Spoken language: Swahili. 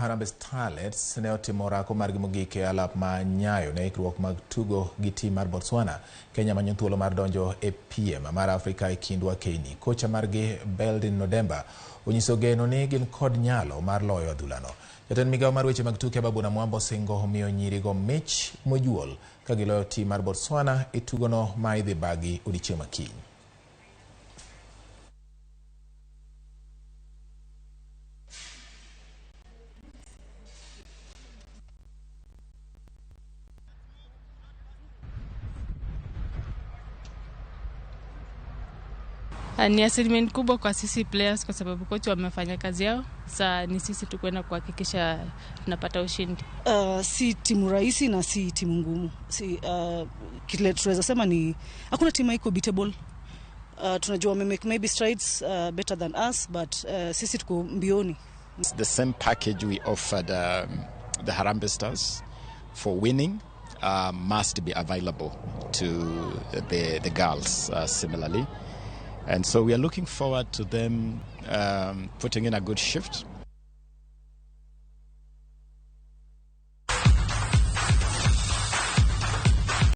Harambee Starlets ne otimo orako margi mogik e alap ma Nyayo ne ikruok mag tugo gi tim mar Botswana. Kenya manyo thuolo mar donjo e piem mar Afrika e kindwa Kenya. Kocha margi Beldin Nodemba onyiso geno ni gin kod nyalo mar loyo adhulano. Jatend migawo mar weche mag tuke Babuna Mwambo singo miyo nyirigo mich mojuol ka giloyo tim mar Botswana e tugono ma idhi bagi odiechieng' makiny. Ni assignment kubwa kwa sisi players kwa sababu kocha wamefanya kazi yao. Sasa ni sisi tu kwenda kuhakikisha tunapata ushindi. Si timu rahisi na si timu ngumu. Kile tunaweza sema ni hakuna timu iko beatable. Tunajua wame make maybe strides better than us, but sisi tuko mbioni. It's the same package we offered the Harambee Stars for winning must be available to the girls similarly. And so we are looking forward to them putting in a good shift